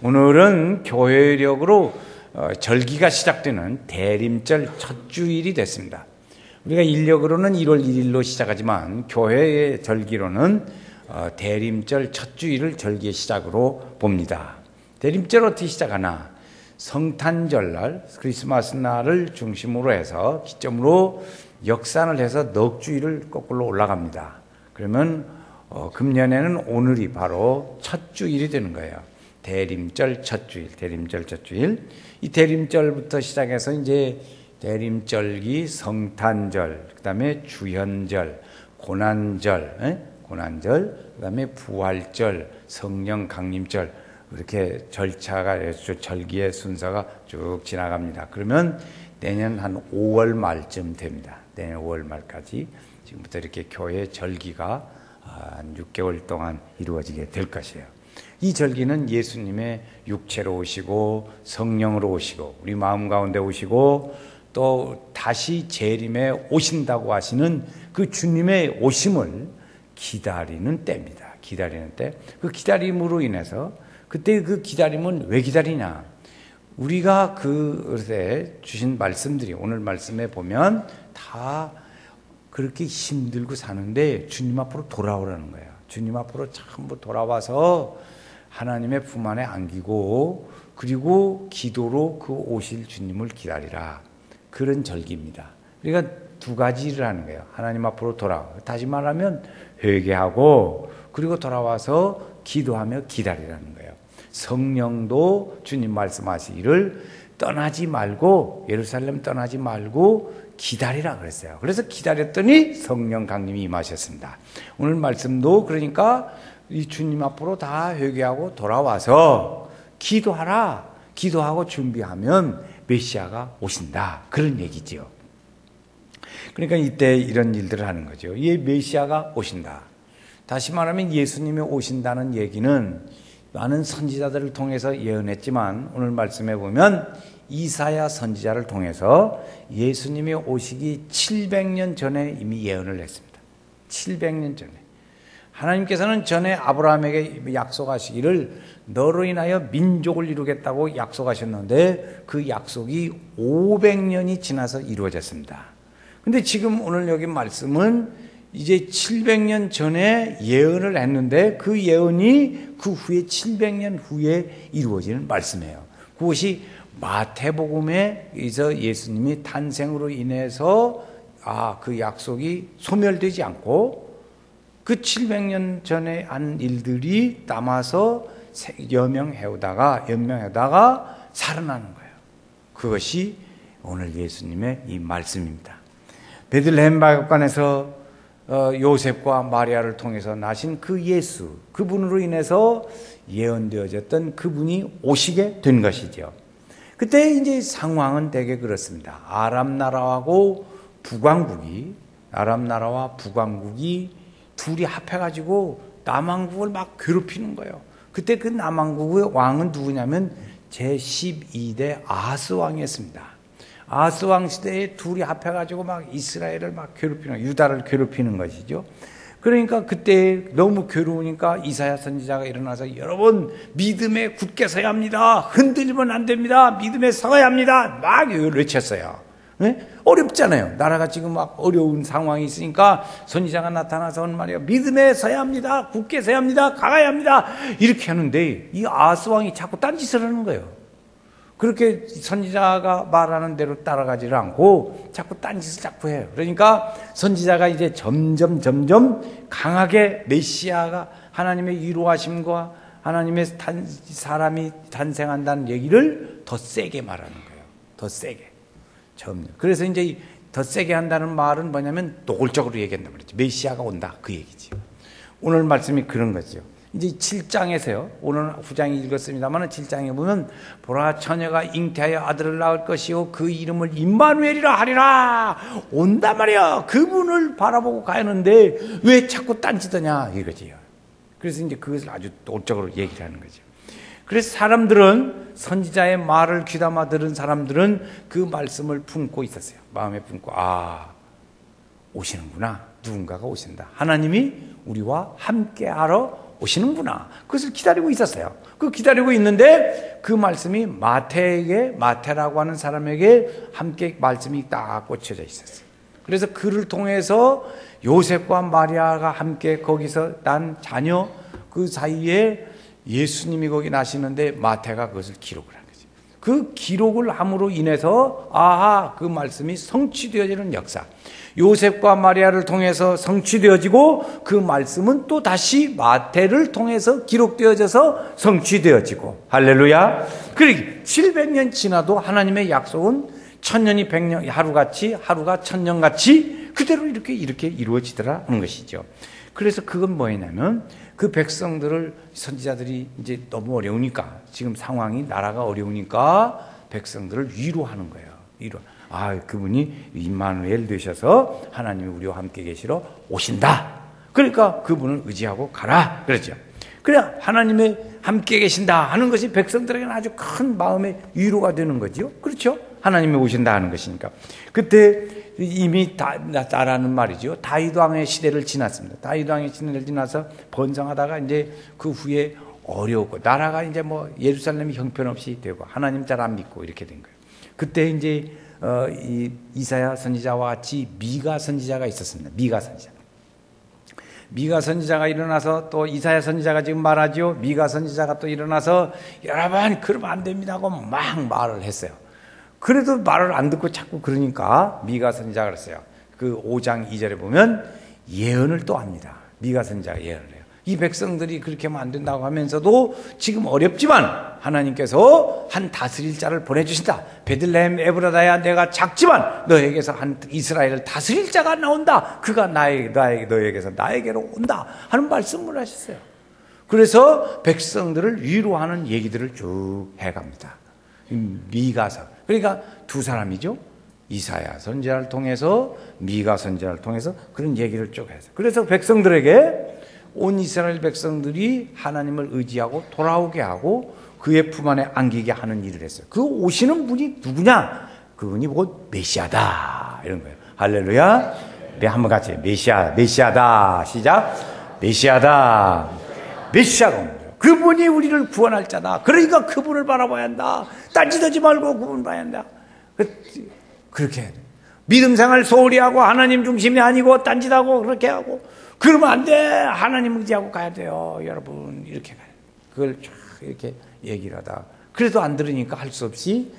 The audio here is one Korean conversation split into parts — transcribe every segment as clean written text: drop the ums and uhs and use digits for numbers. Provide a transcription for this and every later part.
오늘은 교회력으로 절기가 시작되는 대림절 첫 주일이 됐습니다. 우리가 인력으로는 1월 1일로 시작하지만 교회의 절기로는 대림절 첫 주일을 절기의 시작으로 봅니다. 대림절 어떻게 시작하나? 성탄절날, 크리스마스 날을 중심으로 해서 기점으로 역산을 해서 넉 주일을 거꾸로 올라갑니다. 그러면 금년에는 오늘이 바로 첫 주일이 되는 거예요. 대림절 첫 주일, 대림절 첫 주일. 이 대림절부터 시작해서 이제 대림절기, 성탄절, 그다음에 주현절, 고난절, 그다음에 부활절, 성령 강림절, 이렇게 절차가 절기의 순서가 쭉 지나갑니다. 그러면 내년 한 5월 말쯤 됩니다. 내년 5월 말까지 지금부터 이렇게 교회 절기가 한 6개월 동안 이루어지게 될 것이에요. 이 절기는 예수님의 육체로 오시고 성령으로 오시고 우리 마음 가운데 오시고 또 다시 재림에 오신다고 하시는 그 주님의 오심을 기다리는 때입니다. 기다리는 때. 그 기다림으로 인해서 그때 그 기다림은 왜 기다리냐? 우리가 그때 주신 말씀들이 오늘 말씀에 보면 다 그렇게 힘들고 사는데 주님 앞으로 돌아오라는 거예요. 주님 앞으로 전부 돌아와서 하나님의 품 안에 안기고 그리고 기도로 그 오실 주님을 기다리라. 그런 절기입니다. 우리가 두 가지를 하는 거예요. 하나님 앞으로 돌아와. 다시 말하면 회개하고 그리고 돌아와서 기도하며 기다리라는 거예요. 성령도 주님 말씀하시기를 떠나지 말고 예루살렘 떠나지 말고 기다리라 그랬어요. 그래서 기다렸더니 성령 강림이 임하셨습니다. 오늘 말씀도 그러니까 이 주님 앞으로 다 회개하고 돌아와서 기도하라. 기도하고 준비하면 메시아가 오신다. 그런 얘기죠. 그러니까 이때 이런 일들을 하는 거죠. 이 메시아가 오신다. 다시 말하면 예수님이 오신다는 얘기는 많은 선지자들을 통해서 예언했지만 오늘 말씀해 보면 이사야 선지자를 통해서 예수님이 오시기 700년 전에 이미 예언을 했습니다. 700년 전에. 하나님께서는 전에 아브라함에게 약속하시기를 너로 인하여 민족을 이루겠다고 약속하셨는데 그 약속이 500년이 지나서 이루어졌습니다. 근데 지금 오늘 여기 말씀은 이제 700년 전에 예언을 했는데 그 예언이 그 후에 700년 후에 이루어지는 말씀이에요. 그것이 마태복음에서 예수님이 탄생으로 인해서 그 약속이 소멸되지 않고 그 700년 전에 한 일들이 남아서 연명해오다가 살아나는 거예요. 그것이 오늘 예수님의 이 말씀입니다. 베들레헴 마곡간에서 요셉과 마리아를 통해서 나신 그 예수, 그분으로 인해서 예언되어졌던 그분이 오시게 된 것이죠. 그때 이제 상황은 되게 그렇습니다. 아람 나라와 북왕국이 둘이 합해가지고 남왕국을 막 괴롭히는 거예요. 그때 그 남왕국의 왕은 누구냐면 제12대 아하스 왕이었습니다. 아하스 왕 시대에 둘이 합해가지고 막 이스라엘을 막 괴롭히는, 유다를 괴롭히는 것이죠. 그러니까 그때 너무 괴로우니까 이사야 선지자가 일어나서 여러분 믿음에 굳게 서야 합니다. 흔들리면 안 됩니다. 믿음에 서야 합니다. 막 외쳤어요. 네? 어렵잖아요. 나라가 지금 막 어려운 상황이 있으니까 선지자가 나타나서 하는 말이에요. 믿음에 서야 합니다. 굳게 서야 합니다. 강해야 합니다. 이렇게 하는데 이 아하스 왕이 자꾸 딴짓을 하는 거예요. 그렇게 선지자가 말하는 대로 따라가지를 않고 자꾸 딴짓을 자꾸 해요. 그러니까 선지자가 이제 점점 강하게 메시아가 하나님의 위로하심과 하나님의 사람이 탄생한다는 얘기를 더 세게 말하는 거예요. 더 세게. 그래서 이제 더 세게 한다는 말은 뭐냐면 노골적으로 얘기한단 말이죠. 메시아가 온다. 그 얘기지. 오늘 말씀이 그런 거죠. 이제 7장에서요. 오늘 후장이 읽었습니다만 7장에 보면 보라 처녀가 잉태하여 아들을 낳을 것이요 그 이름을 임마누엘이라 하리라. 온단 말이야. 그분을 바라보고 가는데 왜 자꾸 딴짓하냐 이거지요. 그래서 이제 그것을 아주 노골적으로 얘기를 하는 거죠. 그래서 사람들은 선지자의 말을 귀담아 들은 사람들은 그 말씀을 품고 있었어요. 마음에 품고 오시는구나. 누군가가 오신다. 하나님이 우리와 함께하러 오시는구나. 그것을 기다리고 있었어요. 그 기다리고 있는데 그 말씀이 마태라고 하는 사람에게 함께 말씀이 딱 꽂혀져 있었어요. 그래서 그를 통해서 요셉과 마리아가 함께 거기서 난 자녀 그 사이에 예수님이 거기 나시는데 마태가 그것을 기록을 한 거죠. 그 기록을 함으로 인해서 그 말씀이 성취되어지는 역사. 요셉과 마리아를 통해서 성취되어지고 그 말씀은 또 다시 마태를 통해서 기록되어져서 성취되어지고 할렐루야. 그러기 700년 지나도 하나님의 약속은 1000년이 100년 하루같이 하루가 1000년같이 그대로 이렇게 이루어지더라 하는 것이죠. 그래서 그건 뭐냐면 그 백성들을 선지자들이 이제 너무 어려우니까 지금 상황이 나라가 어려우니까 백성들을 위로하는 거예요. 그분이 임마누엘 되셔서 하나님이 우리와 함께 계시러 오신다. 그러니까 그분을 의지하고 가라. 그렇죠. 그래 하나님의 함께 계신다 하는 것이 백성들에게는 아주 큰 마음의 위로가 되는 거죠. 그렇죠. 하나님이 오신다 하는 것이니까. 그때 이미 나라는 말이죠. 다윗 왕의 시대를 지났습니다. 다윗 왕의 시대를 지나서 번성하다가 이제 그 후에 어려웠고 나라가 이제 뭐 예루살렘이 형편없이 되고 하나님 잘 안 믿고 이렇게 된 거예요. 그때 이제 이사야 선지자와 같이 미가 선지자가 있었습니다. 미가 선지자가 일어나서 또 이사야 선지자가 지금 말하죠. 미가 선지자가 또 일어나서 여러분 그러면 안 됩니다 하고 막 말을 했어요. 그래도 말을 안 듣고 자꾸 그러니까 미가 선지자가 그랬어요. 그 5장 2절에 보면 예언을 또 합니다. 미가 선지자가 예언을 해요. 이 백성들이 그렇게 하면 안 된다고 하면서도 지금 어렵지만 하나님께서 한 다스릴 자를 보내주신다. 베들레헴 에브라다야 내가 작지만 너에게서 한 이스라엘을 다스릴 자가 나온다. 그가 너에게서 나에게로 온다 하는 말씀을 하셨어요. 그래서 백성들을 위로하는 얘기들을 쭉 해갑니다. 미가서 그러니까 두 사람이죠. 이사야 선지자를 통해서 미가 선지자를 통해서 그런 얘기를 쭉 해서 그래서 백성들에게 온 이스라엘 백성들이 하나님을 의지하고 돌아오게 하고 그의 품 안에 안기게 하는 일을 했어요. 그 오시는 분이 누구냐? 그분이 곧 메시아다 이런 거예요. 할렐루야. 네, 한번 같이 메시아다 시작. 메시아가 그분이 우리를 구원할 자다. 그러니까 그분을 바라봐야 한다. 딴짓하지 말고 그분 봐야 한다. 그렇게 해야 돼. 믿음 생활 소홀히 하고 하나님 중심이 아니고 딴짓하고 그렇게 하고 그러면 안 돼. 하나님 의지하고 가야 돼요. 여러분 이렇게 가요. 그걸 쫙 이렇게 얘기를 하다 그래도 안 들으니까 할 수 없이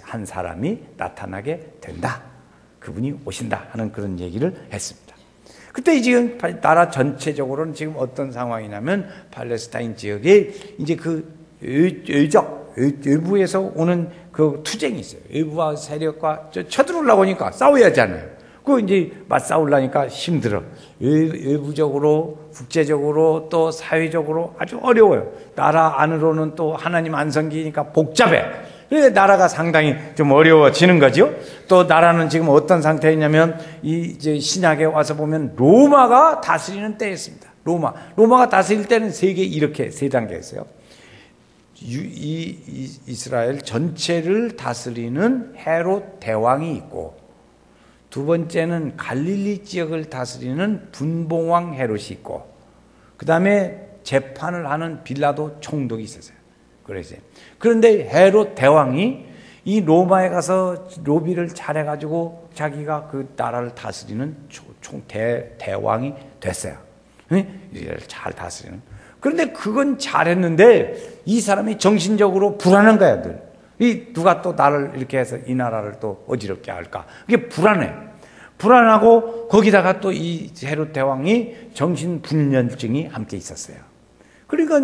한 사람이 나타나게 된다. 그분이 오신다 하는 그런 얘기를 했습니다. 그때 지금 나라 전체적으로는 지금 어떤 상황이냐면 팔레스타인 지역에 이제 그 외부에서 오는 그 투쟁이 있어요. 외부와 세력과 쳐들어오려고 하니까 싸워야 하잖아요. 그 이제 맞싸우려니까 힘들어. 외부적으로, 국제적으로 또 사회적으로 아주 어려워요. 나라 안으로는 또 하나님 안 섬기니까 복잡해. 그래서 나라가 상당히 좀 어려워지는 거죠. 또 나라는 지금 어떤 상태였냐면 이제 신약에 와서 보면 로마가 다스리는 때였습니다. 로마가 다스릴 때는 이렇게 세 단계였어요. 이스라엘 전체를 다스리는 헤롯 대왕이 있고 두 번째는 갈릴리 지역을 다스리는 분봉왕 헤롯이 있고 그 다음에 재판을 하는 빌라도 총독이 있었어요. 그런데 헤롯 대왕이 이 로마에 가서 로비를 잘해가지고 자기가 그 나라를 다스리는 대왕이 됐어요. 이를 잘 다스리는. 그런데 그건 잘했는데 이 사람이 정신적으로 불안한 거야. 누가 또 나를 이렇게 해서 이 나라를 또 어지럽게 할까? 그게 불안하고 거기다가 또 이 헤롯 대왕이 정신분열증이 함께 있었어요. 그러니까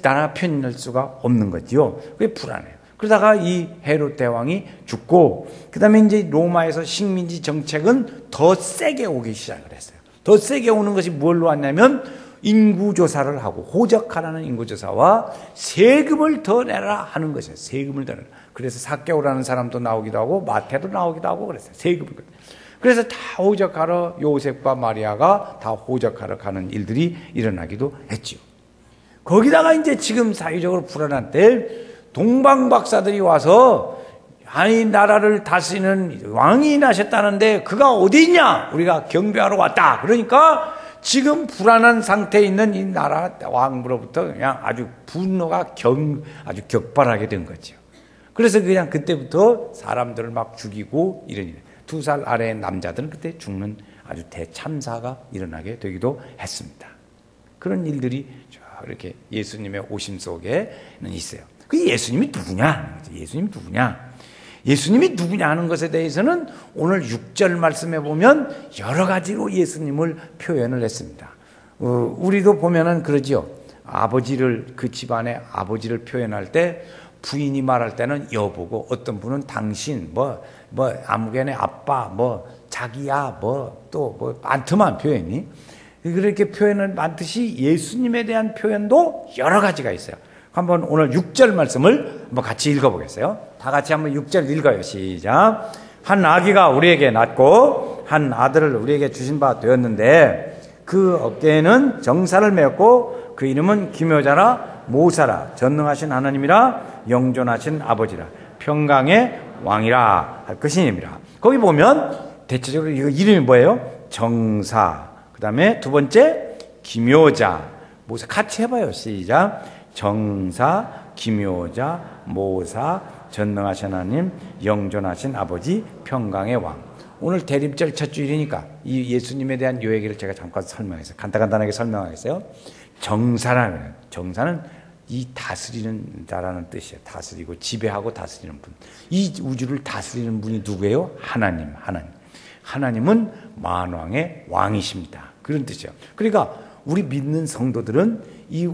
나라 편할 수가 없는 거지요. 그게 불안해요. 그러다가 이 헤롯 대왕이 죽고 그 다음에 이제 로마에서 식민지 정책은 더 세게 오기 시작을 했어요. 더 세게 오는 것이 뭘로 왔냐면 인구조사를 하고 호적하라는 인구조사와 세금을 더 내라 하는 것이에요. 세금을 더 내라. 그래서 삭개오라는 사람도 나오기도 하고 마태도 나오기도 하고 그랬어요. 세금을. 그래서 다 호적하러 요셉과 마리아가 다 호적하러 가는 일들이 일어나기도 했지요. 거기다가 이제 지금 사회적으로 불안한 때 동방박사들이 와서 아니 나라를 다스리는 왕이 나셨다는데 그가 어디 있냐? 우리가 경배하러 왔다. 그러니까 지금 불안한 상태에 있는 이 나라 왕으로부터 그냥 아주 분노가 아주 격발하게 된 거죠. 그래서 그냥 그때부터 사람들을 막 죽이고 이러니 2살 아래의 남자들은 그때 죽는 아주 대참사가 일어나게 되기도 했습니다. 그런 일들이 이렇게 예수님의 오심 속에는 있어요. 그 예수님이 누구냐? 예수님이 누구냐? 예수님이 누구냐 하는 것에 대해서는 오늘 6절 말씀에 보면 여러 가지로 예수님을 표현을 했습니다. 우리도 보면은 그러죠. 아버지를, 그 집안의 아버지를 표현할 때 부인이 말할 때는 여보고, 어떤 분은 당신, 아무개네 아빠, 자기야, 또 많더만 표현이. 그렇게 표현을 많듯이 예수님에 대한 표현도 여러 가지가 있어요. 한번 오늘 6절 말씀을 한번 같이 읽어보겠어요. 다 같이 한번 6절 읽어요. 시작. 한 아기가 우리에게 낳고 한 아들을 우리에게 주신 바 되었는데 그 어깨에는 정사를 메었고 그 이름은 기묘자라 모사라 전능하신 하나님이라 영존하신 아버지라 평강의 왕이라 할 것이니라. 거기 보면 대체적으로 이거 이름이 뭐예요? 정사, 그 다음에 두 번째 기묘자, 모사. 같이 해봐요. 시작. 정사, 기묘자, 모사, 전능하신 하나님, 영존하신 아버지, 평강의 왕. 오늘 대림절 첫 주일이니까 이 예수님에 대한 요 얘기를 제가 잠깐 설명했어요. 간단하게 설명하겠어요. 정사라는, 정사는 이 다스리는 자라는 뜻이에요. 다스리고 지배하고 다스리는 분. 이 우주를 다스리는 분이 누구예요? 하나님. 하나님은 만왕의 왕이십니다. 그런 뜻이에요. 그러니까 우리 믿는 성도들은 이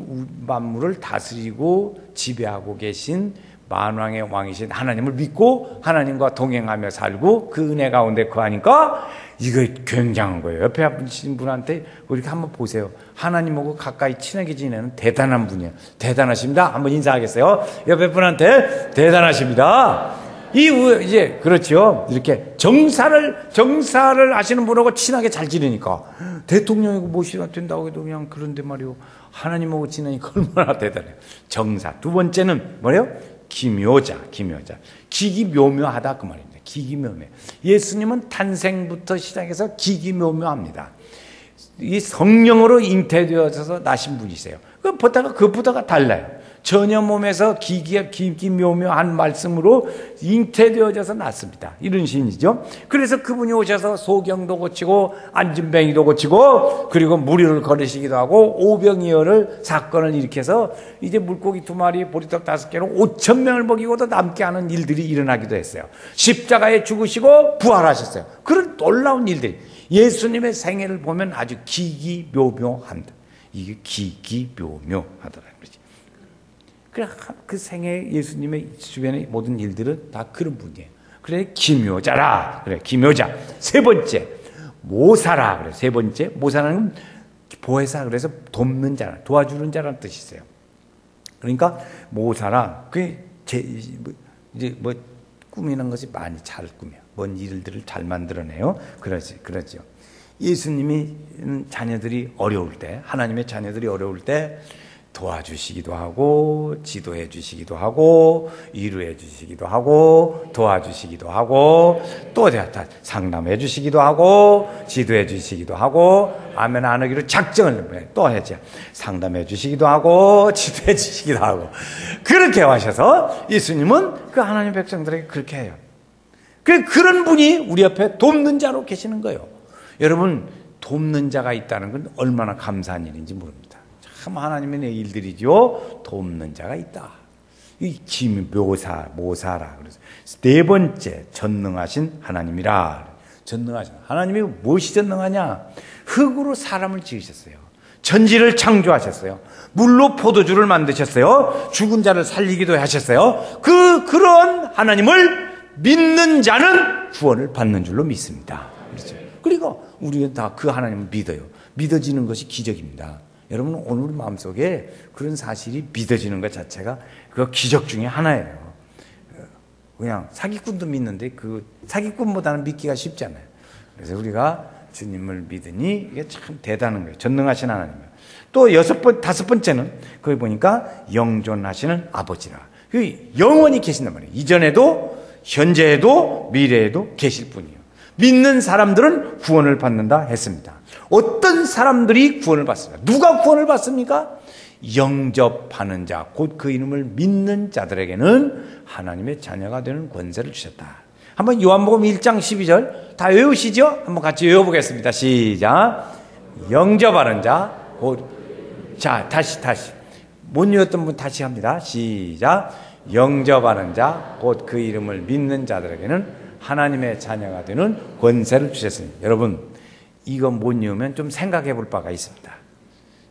만물을 다스리고 지배하고 계신 만왕의 왕이신 하나님을 믿고 하나님과 동행하며 살고 그 은혜 가운데 거하니까 이거 굉장한 거예요. 옆에 계신 분한테 이렇게 한번 보세요. 하나님하고 가까이 친하게 지내는 대단한 분이에요. 대단하십니다. 한번 인사하겠어요. 옆에 분한테 대단하십니다. 이제 그렇죠. 이렇게 정사를 하시는 분하고 친하게 잘 지내니까 대통령이고 모시가 된다고 해도 그냥 그런데 말이요. 하나님하고 지내니까 얼마나 대단해요. 정사. 두 번째는 뭐래요? 기묘자. 기기묘묘하다 그 말입니다. 기기묘묘. 예수님은 탄생부터 시작해서 기기묘묘합니다. 이 성령으로 잉태되어서 나신 분이세요. 그것보다가 달라요. 전혀 몸에서 기기묘묘한 말씀으로 잉태되어져서 났습니다. 이런 신이죠. 그래서 그분이 오셔서 소경도 고치고 안진뱅이도 고치고 그리고 무리를 거르시기도 하고 오병이어를 사건을 일으켜서 이제 물고기 2마리 보리떡 5개로 5,000명을 먹이고도 남게 하는 일들이 일어나기도 했어요. 십자가에 죽으시고 부활하셨어요. 그런 놀라운 일들이 예수님의 생애를 보면 아주 기기묘묘합니다. 이게 기기묘묘하더라고요. 그 생애 예수님의 주변의 모든 일들은 다 그런 분이에요. 그래 기묘자라. 그래 기묘자. 세 번째 모사라. 그래 세 번째 모사라는 보혜사. 그래서 돕는 자라, 도와주는 자라는 뜻이 있어요. 그러니까 모사라. 그게 이제 꾸미는 것이 많이 잘 꾸며. 뭔 일들을 잘 만들어내요. 그러죠. 예수님이 자녀들이 어려울 때, 하나님의 자녀들이 어려울 때 도와주시기도 하고 지도해 주시기도 하고 위로해 주시기도 하고 도와주시기도 하고 또 상담해 주시기도 하고 지도해 주시기도 하고 아멘 안 하기로 작정을 또 하죠. 상담해 주시기도 하고 지도해 주시기도 하고 그렇게 하셔서 예수님은 그 하나님 백성들에게 그렇게 해요. 그런 분이 우리 옆에 돕는 자로 계시는 거예요. 여러분 돕는 자가 있다는 건 얼마나 감사한 일인지 모릅니다. 참 하나님의 일들이죠. 돕는 자가 있다. 이 모사라. 그래서 네 번째 전능하신 하나님이라. 전능하신 하나님이 무엇이 전능하냐? 흙으로 사람을 지으셨어요. 천지를 창조하셨어요. 물로 포도주를 만드셨어요. 죽은 자를 살리기도 하셨어요. 그런 하나님을 믿는 자는 구원을 받는 줄로 믿습니다. 그렇죠? 그리고 우리는 다 그 하나님을 믿어요. 믿어지는 것이 기적입니다. 여러분 오늘 우리 마음속에 그런 사실이 믿어지는 것 자체가 그 기적 중에 하나예요. 그냥 사기꾼도 믿는데 그 사기꾼보다는 믿기가 쉽잖아요. 그래서 우리가 주님을 믿으니 이게 참 대단한 거예요. 전능하신 하나님이에요. 또 다섯 번째는 거기 보니까 영존하시는 아버지라. 영원히 계신단 말이에요. 이전에도 현재에도 미래에도 계실 분이에요. 믿는 사람들은 구원을 받는다 했습니다. 어떤 사람들이 구원을 받습니까? 누가 구원을 받습니까? 영접하는 자, 곧 그 이름을 믿는 자들에게는 하나님의 자녀가 되는 권세를 주셨다. 한번 요한복음 1장 12절 다 외우시죠? 한번 같이 외워보겠습니다. 시작. 영접하는 자, 곧 자, 다시 못 외웠던 분 다시 합니다. 시작. 영접하는 자, 곧 그 이름을 믿는 자들에게는 하나님의 자녀가 되는 권세를 주셨습니다. 여러분, 이거 못 외우면 좀 생각해 볼 바가 있습니다.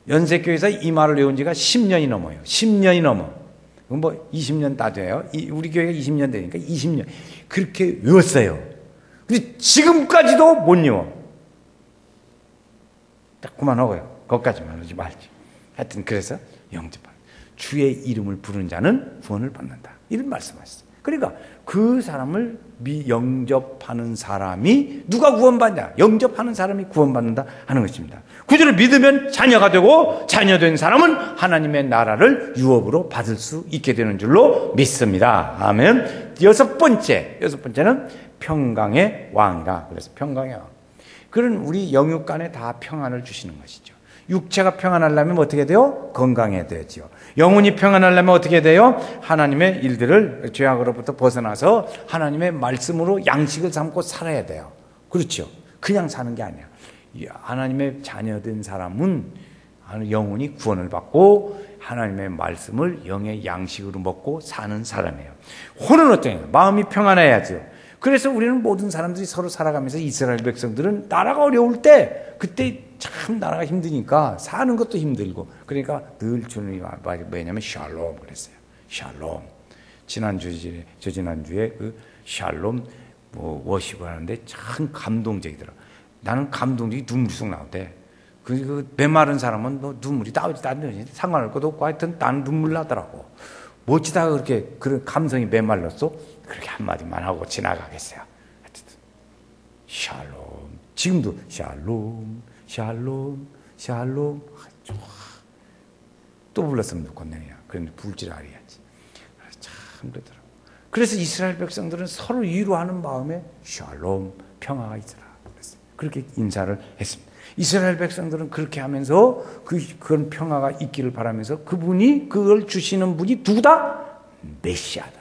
연세교회에서 이 말을 외운 지가 10년이 넘어요. 10년이 넘어. 그럼 뭐 20년 다 돼요. 우리 교회가 20년 되니까 20년. 그렇게 외웠어요. 근데 지금까지도 못 외워. 딱 그만하고요. 거기까지만 하지 말지. 하여튼 그래서 영접하는 주의 이름을 부르는 자는 구원을 받는다. 이런 말씀하셨어요. 그러니까 그 사람을 영접하는 사람이 누가 구원받냐? 영접하는 사람이 구원받는다 하는 것입니다. 구주를 믿으면 자녀가 되고 자녀된 사람은 하나님의 나라를 유업으로 받을 수 있게 되는 줄로 믿습니다. 아멘. 여섯 번째는 평강의 왕이라. 그래서 평강의 왕. 그런 우리 영육간에 다 평안을 주시는 것이죠. 육체가 평안하려면 어떻게 돼요? 건강해야 되지요. 영혼이 평안하려면 어떻게 돼요? 하나님의 일들을 죄악으로부터 벗어나서 하나님의 말씀으로 양식을 삼고 살아야 돼요. 그렇죠. 그냥 사는 게 아니야. 하나님의 자녀된 사람은 영혼이 구원을 받고 하나님의 말씀을 영의 양식으로 먹고 사는 사람이에요. 혼은 어때요? 마음이 평안해야죠. 그래서 우리는 모든 사람들이 서로 살아가면서 이스라엘 백성들은 나라가 어려울 때 그때 참 나라가 힘드니까 사는 것도 힘들고 그러니까 늘 주님이 뭐냐면 샬롬 그랬어요. 샬롬. 저지난주에 그 샬롬 워십을 하는데 참 감동적이더라. 나는 감동적이 눈물이 쑥 나오대. 그 메마른 사람은 너 눈물이 나오지 상관할 것도 없고 하여튼 나는 눈물 나더라고. 멋지다가 그렇게 그런 감성이 메말랐어? 그렇게 한마디만 하고 지나가겠어요. 샬롬. 지금도 샬롬, 샬롬, 샬롬. 또 불렀으면 좋겠네요. 그런데 부를 줄 알아야지. 참 그러더라고. 그래서 이스라엘 백성들은 서로 위로하는 마음에 샬롬, 평화가 있어라. 그렇게 인사를 했습니다. 이스라엘 백성들은 그렇게 하면서 그런 평화가 있기를 바라면서 그분이 그걸 주시는 분이 누구다? 메시아다.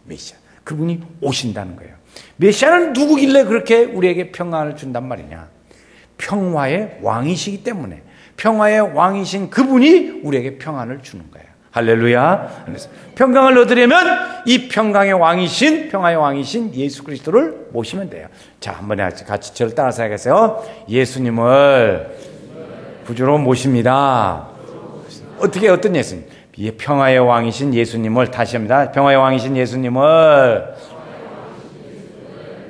메시아. 그분이 오신다는 거예요. 메시아는 누구길래 그렇게 우리에게 평안을 준단 말이냐? 평화의 왕이시기 때문에 평화의 왕이신 그분이 우리에게 평안을 주는 거예요. 할렐루야. 평강을 얻으려면 이 평강의 왕이신 평화의 왕이신 예수 그리스도를 모시면 돼요. 자, 한번 같이 저를 따라서 하겠어요. 예수님을 구주로 모십니다. 어떤 예수님? 평화의 왕이신 예수님을 다시 합니다. 평화의 왕이신 예수님을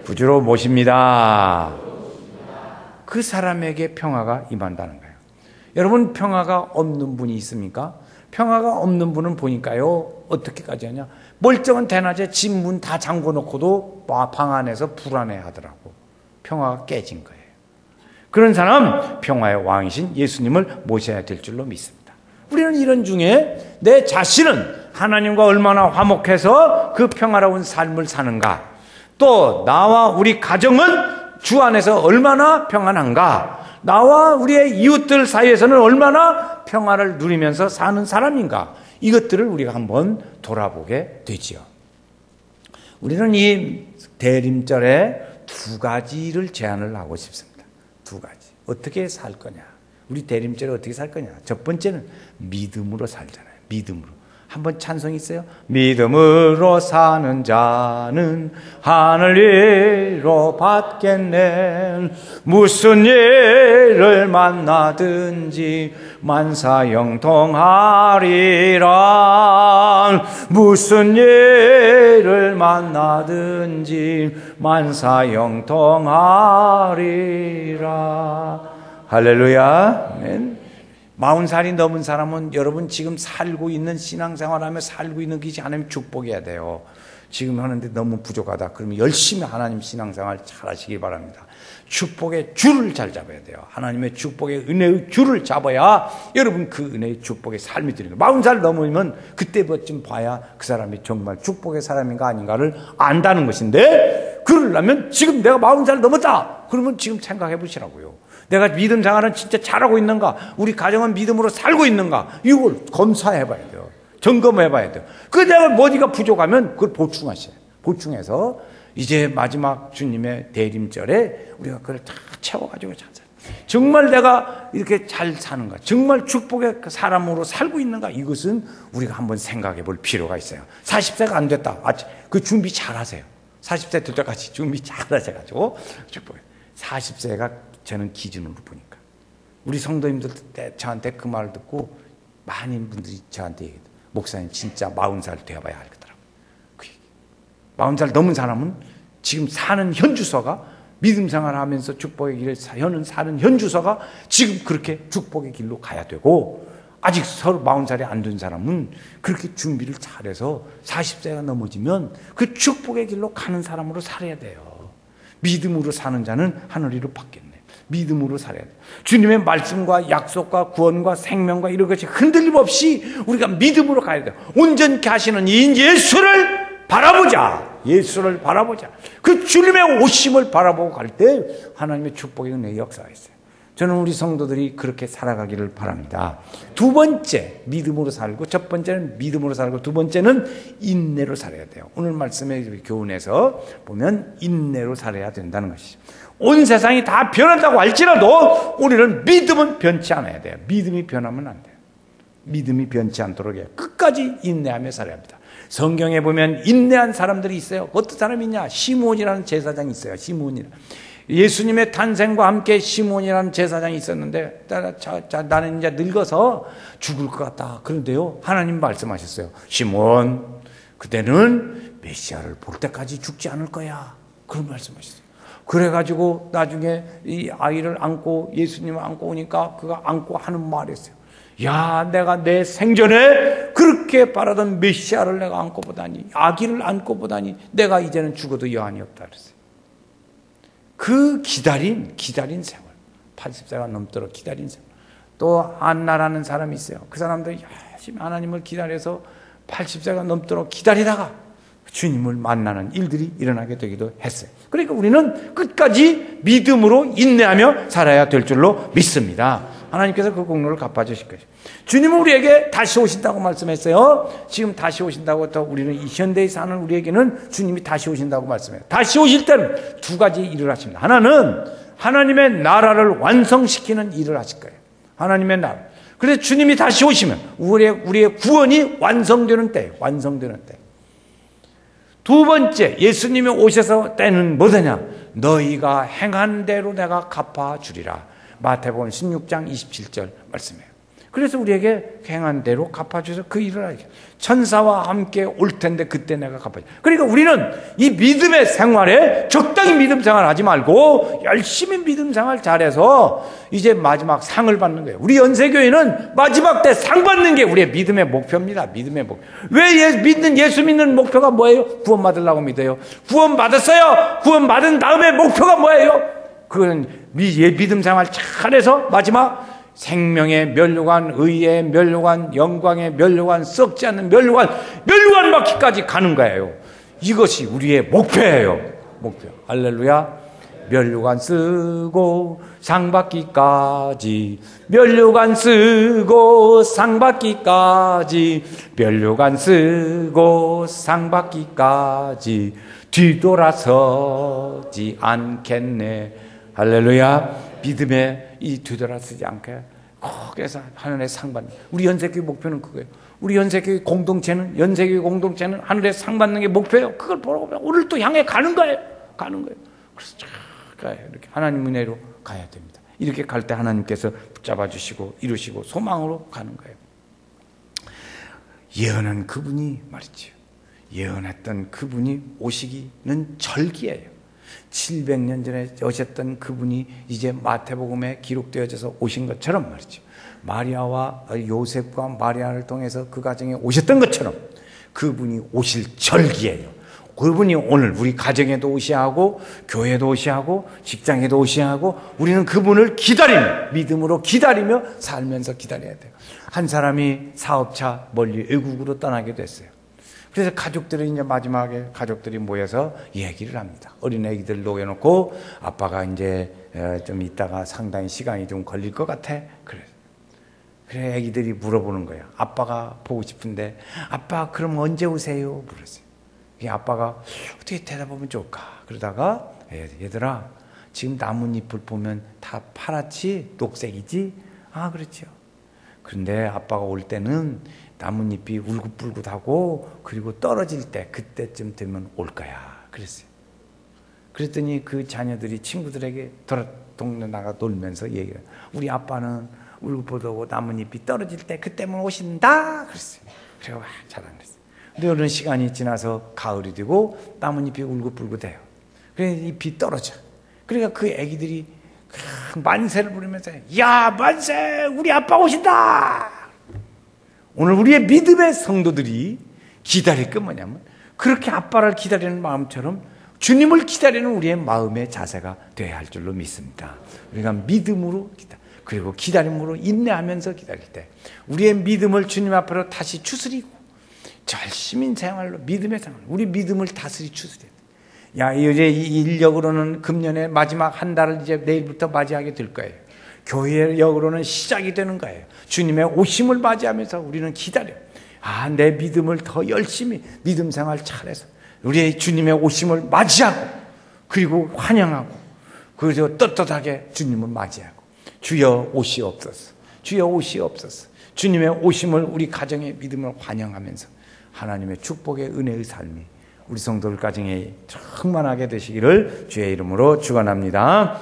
구주로 모십니다. 그 사람에게 평화가 임한다는 거예요. 여러분, 평화가 없는 분이 있습니까? 평화가 없는 분은 보니까요, 어떻게까지 하냐? 멀쩡한 대낮에 집 문 다 잠궈 놓고도 방 안에서 불안해 하더라고. 평화가 깨진 거예요. 그런 사람, 평화의 왕이신 예수님을 모셔야 될 줄로 믿습니다. 우리는 이런 중에 내 자신은 하나님과 얼마나 화목해서 그 평화로운 삶을 사는가, 또 나와 우리 가정은 주 안에서 얼마나 평안한가, 나와 우리의 이웃들 사이에서는 얼마나 평화를 누리면서 사는 사람인가, 이것들을 우리가 한번 돌아보게 되지요. 우리는 이 대림절에 두 가지를 제안을 하고 싶습니다. 두 가지. 어떻게 살 거냐? 우리 대림절에 어떻게 살 거냐? 첫 번째는 믿음으로 살잖아요. 믿음으로. 한번 찬송이 있어요. 믿음으로 사는 자는 하늘 위로 받겠네. 무슨 일을 만나든지 만사형통하리라. 무슨 일을 만나든지 만사형통하리라. 할렐루야. 아멘. 40살이 넘은 사람은 여러분 지금 살고 있는 신앙생활하며 살고 있는 것이 하나님 축복해야 돼요. 지금 하는데 너무 부족하다. 그러면 열심히 하나님 신앙생활 잘 하시기 바랍니다. 축복의 줄을 잘 잡아야 돼요. 하나님의 축복의 은혜의 줄을 잡아야 여러분 그 은혜의 축복의 삶이 되는 거예요. 40살 넘으면 그때부터 봐야 그 사람이 정말 축복의 사람인가 아닌가를 안다는 것인데, 그러려면 지금 내가 40살 넘었다. 그러면 지금 생각해 보시라고요. 내가 믿음 생활은 진짜 잘하고 있는가? 우리 가정은 믿음으로 살고 있는가? 이걸 검사해 봐야 돼요. 점검해 봐야 돼요. 그 내가 어디가 부족하면 그걸 보충하셔요. 보충해서 이제 마지막 주님의 대림절에 우리가 그걸 다 채워가지고 잘 살아요. 정말 내가 이렇게 잘 사는가? 정말 축복의 사람으로 살고 있는가? 이것은 우리가 한번 생각해 볼 필요가 있어요. 40세가 안 됐다. 그 준비 잘 하세요. 40세 될 때까지 준비 잘 하셔가지고 축복해. 40세가 저는 기준으로 보니까. 우리 성도님들 저한테 그 말을 듣고 많은 분들이 저한테 얘기해요. 목사님 진짜 40살 되어봐야 알겠더라고요. 그 얘기. 40살 넘은 사람은 지금 사는 현주소가 믿음 생활하면서 축복의 길을 사는 현주소가 지금 그렇게 축복의 길로 가야 되고 아직 서로 40살이 안 된 사람은 그렇게 준비를 잘해서 40세가 넘어지면 그 축복의 길로 가는 사람으로 살아야 돼요. 믿음으로 사는 자는 하늘이로 받겠네. 믿음으로 살아야 돼요. 주님의 말씀과 약속과 구원과 생명과 이런 것이 흔들림 없이 우리가 믿음으로 가야 돼요. 온전케 하시는 이 예수를 바라보자. 예수를 바라보자. 그 주님의 오심을 바라보고 갈 때 하나님의 축복의 은혜의 역사가 있어요. 저는 우리 성도들이 그렇게 살아가기를 바랍니다. 두 번째, 믿음으로 살고, 첫 번째는 믿음으로 살고, 두 번째는 인내로 살아야 돼요. 오늘 말씀의 교훈에서 보면 인내로 살아야 된다는 것이죠. 온 세상이 다 변한다고 할지라도 우리는 믿음은 변치 않아야 돼요. 믿음이 변하면 안 돼요. 믿음이 변치 않도록 해요. 끝까지 인내하며 살아야 합니다. 성경에 보면 인내한 사람들이 있어요. 어떤 사람이 있냐? 시므온이라는 제사장이 있어요. 시므온이라는. 예수님의 탄생과 함께 시므온이라는 제사장이 있었는데 나는 이제 늙어서 죽을 것 같다. 그런데요, 하나님 말씀하셨어요. 시므온, 그대는 메시아를 볼 때까지 죽지 않을 거야. 그런 말씀하셨어요. 그래가지고 나중에 이 아이를 안고 예수님을 안고 오니까 그가 안고 하는 말이었어요. 야, 내가 내 생전에 그렇게 바라던 메시아를 내가 안고 보다니, 아기를 안고 보다니 내가 이제는 죽어도 여한이 없다 그랬어요. 그 기다린 세월, 80세가 넘도록 기다린 세월. 또 안나라는 사람이 있어요. 그 사람도 열심히 하나님을 기다려서 80세가 넘도록 기다리다가 주님을 만나는 일들이 일어나게 되기도 했어요. 그러니까 우리는 끝까지 믿음으로 인내하며 살아야 될 줄로 믿습니다. 하나님께서 그 공로를 갚아주실 것이죠. 주님은 우리에게 다시 오신다고 말씀했어요. 지금 다시 오신다고 또 우리는 이 현대에 사는 우리에게는 주님이 다시 오신다고 말씀해요. 다시 오실 때는 두 가지 일을 하십니다. 하나는 하나님의 나라를 완성시키는 일을 하실 거예요. 하나님의 나라. 그래서 주님이 다시 오시면 우리의 구원이 완성되는 때예요. 완성되는 때. 두 번째, 예수님이 오셔서 때는 뭐더냐? 너희가 행한 대로 내가 갚아주리라. 마태복음 16장 27절 말씀이에요. 그래서 우리에게 행한 대로 갚아주셔서 그 일을 하죠. 천사와 함께 올 텐데 그때 내가 갚아줘. 그러니까 우리는 이 믿음의 생활에 적당히 믿음 생활 하지 말고 열심히 믿음 생활 잘해서 이제 마지막 상을 받는 거예요. 우리 연세교회는 마지막 때 상 받는 게 우리의 믿음의 목표입니다. 믿음의 목표. 왜 예수 믿는 목표가 뭐예요? 구원 받으려고 믿어요. 구원 받았어요. 구원 받은 다음에 목표가 뭐예요? 그건 믿음 생활 잘해서 마지막 생명의 면류관, 의의 면류관, 영광의 면류관, 썩지 않는 면류관 받기까지 가는 거예요. 이것이 우리의 목표예요. 목표. 할렐루야. 면류관 쓰고 상 받기까지, 면류관 쓰고 상 받기까지, 면류관 쓰고 상 받기까지 뒤돌아서지 않겠네. 할렐루야. 믿음에 이 뒤돌아서지 않게 거기에서 하늘의 상 받는, 우리 연세교회 목표는 그거예요. 우리 연세교회 공동체는 하늘의 상 받는 게 목표예요. 그걸 보러 오늘 또 향해 가는 거예요. 그래서 이렇게 하나님 은혜로 가야 됩니다. 이렇게 갈 때 하나님께서 붙잡아 주시고 이루시고 소망으로 가는 거예요. 예언한 그분이 말이죠. 예언했던 그분이 오시기는 절기예요. 700년 전에 오셨던 그분이 이제 마태복음에 기록되어져서 오신 것처럼 말이죠. 마리아와 요셉과 마리아를 통해서 그 가정에 오셨던 것처럼 그분이 오실 절기예요. 그분이 오늘 우리 가정에도 오셔야 하고 교회도 오셔야 하고 직장에도 오셔야 하고 우리는 그분을 기다리며 믿음으로 기다리며 살면서 기다려야 돼요. 한 사람이 사업차 멀리 외국으로 떠나게 됐어요. 그래서 가족들이 이제 마지막에 가족들이 모여서 얘기를 합니다. 어린 애기들 녹여놓고 아빠가 이제 좀 있다가 상당히 시간이 좀 걸릴 것 같아. 그래 애기들이 물어보는 거예요. 아빠가 보고 싶은데 아빠 그럼 언제 오세요? 물었어요. 아빠가 어떻게 대답하면 좋을까? 그러다가 얘들아 지금 나뭇잎을 보면 다 파랗지? 녹색이지? 아 그렇죠. 그런데 아빠가 올 때는 나뭇잎이 울긋불긋하고 그리고 떨어질 때 그때쯤 되면 올 거야 그랬어요. 그랬더니 그 자녀들이 친구들에게 동네 나가 놀면서 얘기해요. 우리 아빠는 울긋불긋하고 나뭇잎이 떨어질 때 그때면 오신다 그랬어요. 그래서 잘안 그랬어요. 근데 어느 시간이 지나서 가을이 되고 나뭇잎이 울긋불긋해요. 그래서 잎이 떨어져. 그러니까 그 애기들이 만세를 부르면서 야 만세 우리 아빠 오신다. 오늘 우리의 믿음의 성도들이 기다릴 게 뭐냐면 그렇게 아빠를 기다리는 마음처럼 주님을 기다리는 우리의 마음의 자세가 되어야 할 줄로 믿습니다. 우리가 믿음으로 그리고 기다림으로 인내하면서 기다릴 때 우리의 믿음을 주님 앞으로 다시 추스리고 열심히 생활로 믿음의 생활 우리 믿음을 다스리 추스려야 돼. 야 이제 이 인력으로는 금년의 마지막 한 달을 이제 내일부터 맞이하게 될 거예요. 교회력으로는 시작이 되는 거예요. 주님의 오심을 맞이하면서 우리는 기다려. 내 믿음을 더 열심히 믿음 생활 잘해서 우리의 주님의 오심을 맞이하고 그리고 환영하고 그래서 떳떳하게 주님을 맞이하고 주여 오시옵소서. 주여 오시옵소서. 주님의 오심을 우리 가정의 믿음을 환영하면서 하나님의 축복의 은혜의 삶이 우리 성도들 가정에 충만하게 되시기를 주의 이름으로 축원합니다.